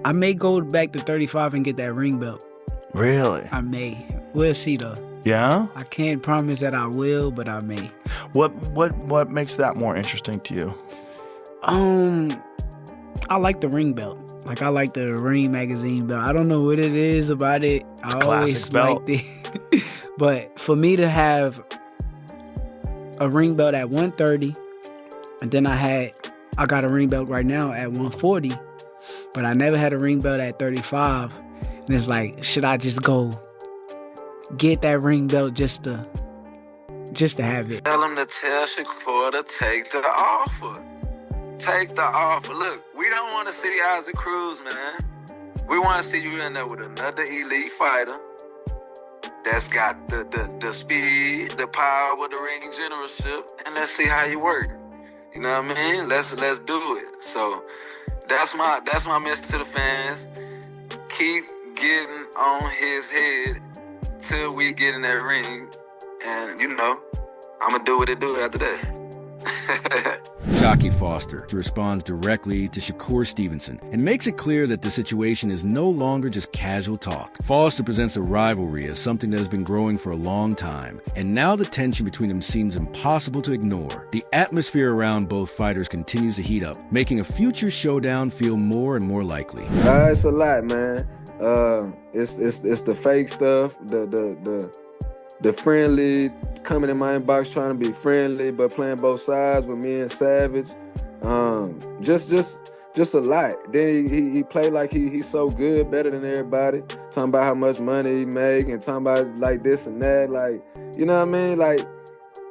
I may go back to 35 and get that ring belt. Really? I may. We'll see though. Yeah? I can't promise that I will, but I may. What makes that more interesting to you? I like the ring belt. Like, I like the Ring magazine belt. I don't know what it is about it. I always liked it. But for me to have a ring belt at 130, and then I got a ring belt right now at 140, but I never had a ring belt at 35. And it's like, should I just go get that ring belt just to have it? Tell him to tell Shakur to take the offer. Take the offer. Look, we don't want to see Isaac Cruz, man. We want to see you in there with another elite fighter that's got the speed, the power, the ring generalship, and let's see how you work. You know what I mean? Let's do it. So that's my message to the fans. Keep getting on his head till we get in that ring, and I'm gonna do what it do after that. ShaquieFoster responds directly to Shakur Stevenson and makes it clear that the situation is no longer just casual talk. Foster presents the rivalry as something that has been growing for a long time, and now the tension between them seems impossible to ignore. The atmosphere around both fighters continues to heat up, making a future showdown feel more and more likely. It's a lot, man. It's the fake stuff, the friendly, coming in my inbox trying to be friendly, but playing both sides with me and Savage. Just a lot. Then he played like he's so good, better than everybody. Talking about how much money he make and talking about like this and that. Like, you know what I mean? Like,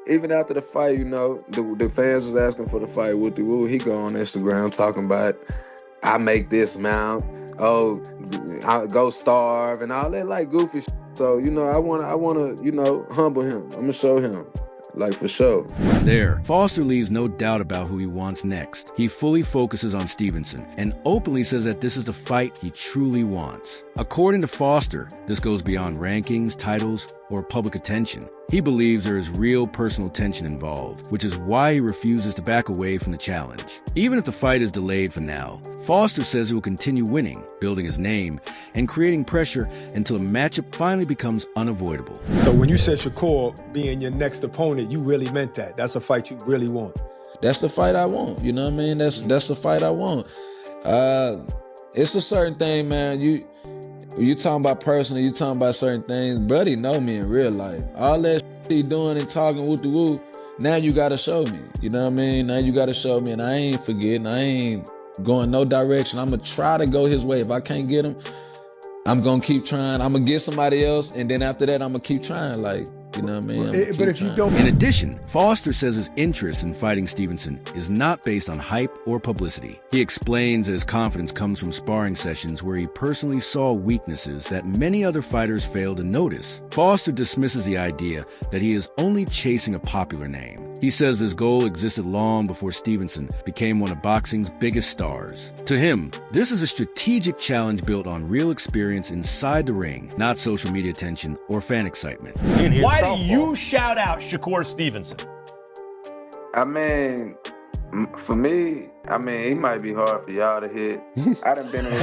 even after the fight, the fans was asking for the fight. Woo, he go on Instagram talking about, I make this amount. Oh, I go starve and all that like goofy shit. So, I wanna, humble him. I'm gonna show him, like, for sure. There, Foster leaves no doubt about who he wants next. He fully focuses on Stevenson and openly says that this is the fight he truly wants. According to Foster, this goes beyond rankings, titles, or public attention. He believes there is real personal tension involved, which is why he refuses to back away from the challenge. Even if the fight is delayed for now, Foster says he will continue winning, building his name, and creating pressure until the matchup finally becomes unavoidable. So when you said Shakur being your next opponent, you really meant that? That's a fight you really want? That's the fight I want, you know what I mean? That's the fight I want. It's a certain thing, man. You talking about personal, you talking about certain things. Buddy know me in real life. All that he doing and talking woo-de-woo, now you gotta show me. You know what I mean? Now you gotta show me, and I ain't forgetting. I ain't going no direction. I'm gonna try to go his way. If I can't get him, I'm gonna keep trying. I'm gonna get somebody else, and then after that, I'm gonna keep trying. Like, you know what I mean? But if you don't... In addition, Foster says his interest in fighting Stevenson is not based on hype or publicity. He explains that his confidence comes from sparring sessions where he personally saw weaknesses that many other fighters fail to notice. Foster dismisses the idea that he is only chasing a popular name. He says his goal existed long before Stevenson became one of boxing's biggest stars. To him, this is a strategic challenge built on real experience inside the ring, not social media attention or fan excitement. Why do you shout out Shakur Stevenson? I mean, for me, he might be hard for y'all to hit. I done been in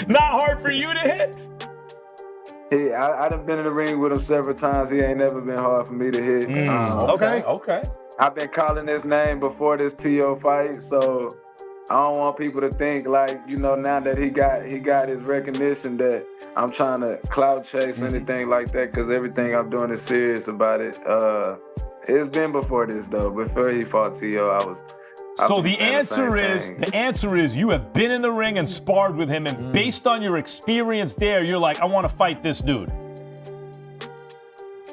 Not hard for you to hit? I done been in the ring with him several times. He ain't never been hard for me to hit. Okay. I've been calling his name before this TO fight, so I don't want people to think like, now that he got his recognition that I'm trying to clout chase anything like that, because everything I'm doing is serious about it. It's been before this though. Before he fought TO, So the answer is you have been in the ring and sparred with him, and based on your experience there, you're like, I want to fight this dude.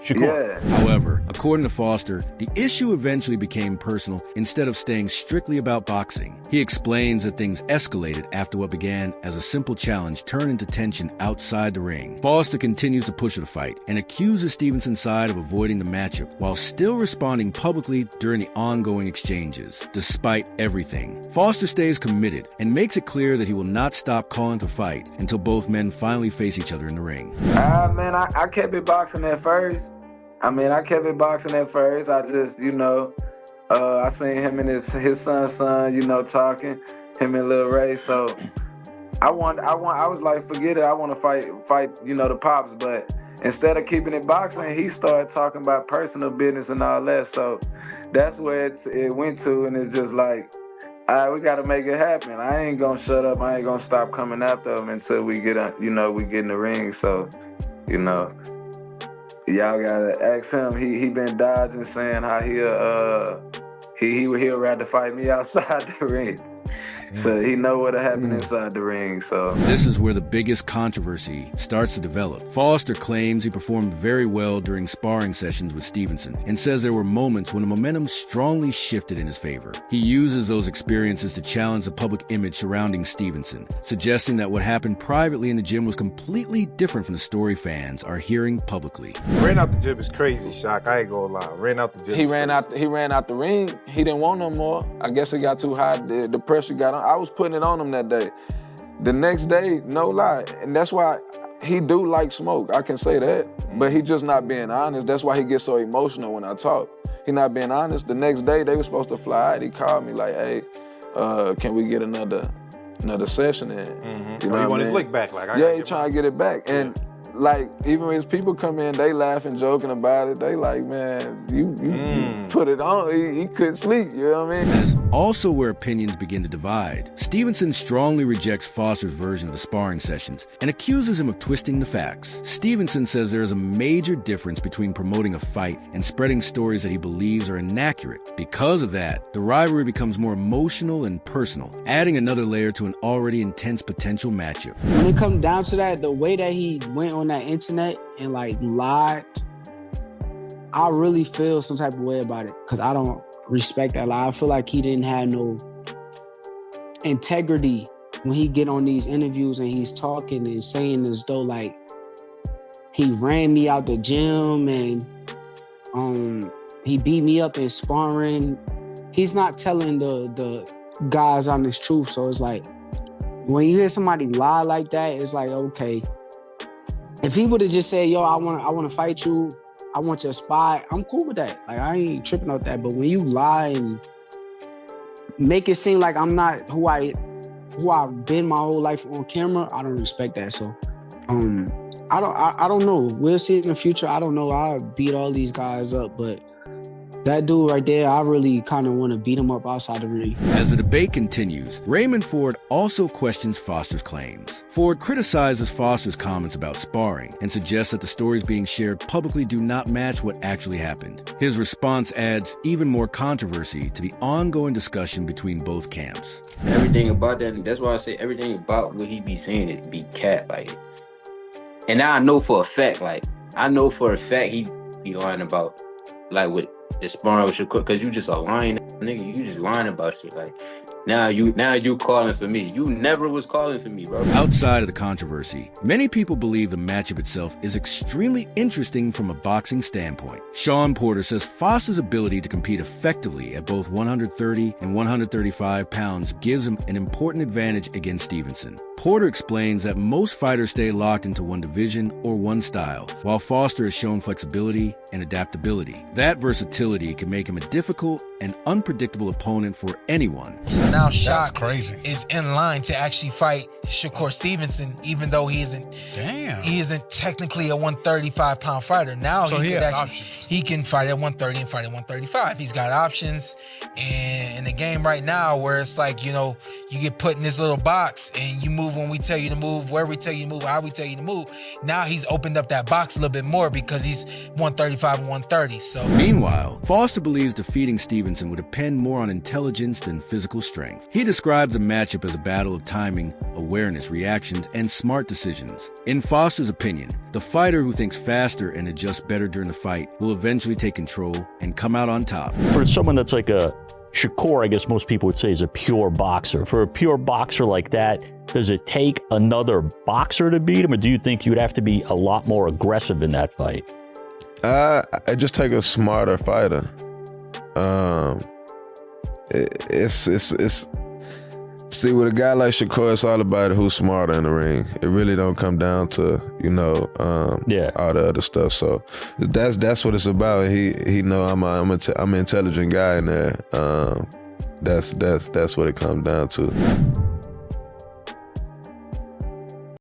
Shakur. Yeah. However, according to Foster, the issue eventually became personal instead of staying strictly about boxing. He explains that things escalated after what began as a simple challenge turned into tension outside the ring. Foster continues to push the fight and accuses Stevenson's side of avoiding the matchup while still responding publicly during the ongoing exchanges. Despite everything, Foster stays committed and makes it clear that he will not stop calling to fight until both men finally face each other in the ring. Man, I kept it boxing at first. I just, I seen him and his son, you know, talking, him and Lil Ray. So I was like, forget it. I want to fight, you know, the Pops. But instead of keeping it boxing, he started talking about personal business and all that. So that's where it went to, and it's just like, all right, we got to make it happen. I ain't gonna shut up. I ain't gonna stop coming after him until we get in the ring. So, you know, y'all gotta ask him. He been dodging, saying how he'll rather fight me outside the ring. So he know what'll happen inside the ring. So this is where the biggest controversy starts to develop. Foster claims he performed very well during sparring sessions with Stevenson and says there were moments when the momentum strongly shifted in his favor. He uses those experiences to challenge the public image surrounding Stevenson, suggesting that what happened privately in the gym was completely different from the story fans are hearing publicly. Ran out the gym is crazy, Shaq. I ain't gonna lie. Ran out the gym. He ran out the ring. He didn't want no more. I guess it got too high. The pressure got on. I was putting it on him that day. The next day, no lie. And that's why he do like smoke. I can say that. But he just not being honest. That's why he gets so emotional when I talk. He not being honest. The next day, they were supposed to fly out. He called me like, hey, can we get another session in? Mm-hmm. You know, he want his lick back. Like, he trying to get it back. And like, even when his people come in, they laughing, joking about it. They like, man, you put it on. He couldn't sleep, you know what I mean? That is also where opinions begin to divide. Stevenson strongly rejects Foster's version of the sparring sessions and accuses him of twisting the facts. Stevenson says there is a major difference between promoting a fight and spreading stories that he believes are inaccurate. Because of that, the rivalry becomes more emotional and personal, adding another layer to an already intense potential matchup. When it comes down to that, the way that he went on that internet and like lied, I really feel some type of way about it because I don't respect that lie. I feel like he didn't have no integrity when he get on these interviews and he's talking and saying as though like he ran me out the gym and he beat me up in sparring. He's not telling the guys honest truth. So it's like when you hear somebody lie like that, it's like, okay. If he would have just said, yo, I want to fight you, I want your spot, I'm cool with that. Like, I ain't tripping off that. But when you lie and make it seem like I'm not who I've been my whole life on camera, I don't respect that. So, I don't know. We'll see in the future. I don't know. I'll beat all these guys up, but that dude right there, I really kind of want to beat him up outside the ring. As the debate continues, Raymond Ford also questions Foster's claims. Ford criticizes Foster's comments about sparring and suggests that the stories being shared publicly do not match what actually happened. His response adds even more controversy to the ongoing discussion between both camps. Everything about that, that's why I say everything about what he be saying is be cat, like. And now I know for a fact he be lying about, like, with the sparring with Shakur, because you just a lying nigga. You just lying about shit. Like, now you calling for me. You never was calling for me, bro. Outside of the controversy, many people believe the matchup itself is extremely interesting from a boxing standpoint. Sean Porter says Foster's ability to compete effectively at both 130 and 135 pounds gives him an important advantage against Stevenson. Porter explains that most fighters stay locked into one division or one style, while Foster has shown flexibility and adaptability. That versatility can make him a difficult and unpredictable opponent for anyone. So now Shaq is in line to actually fight Shakur Stevenson, even though he isn't technically a 135-pound fighter. Now so he can fight at 130 and fight at 135. He's got options. And in the game right now where it's like, you know, you get put in this little box and you move when we tell you to move, where we tell you to move, how we tell you to move. Now he's opened up that box a little bit more because he's 135 and 130. So meanwhile, Foster believes defeating Stevenson would depend more on intelligence than physical strength. He describes the matchup as a battle of timing, awareness, reactions, and smart decisions. In Foster's opinion, the fighter who thinks faster and adjusts better during the fight will eventually take control and come out on top. For someone that's like a Shakur, I guess most people would say, is a pure boxer. For a pure boxer like that, does it take another boxer to beat him, or do you think you'd have to be a lot more aggressive in that fight? I just take a smarter fighter. It's See, with a guy like Shakur, it's all about who's smarter in the ring. It really don't come down to, all the other stuff. So that's what it's about. He know I'm an intelligent guy in there. That's what it comes down to.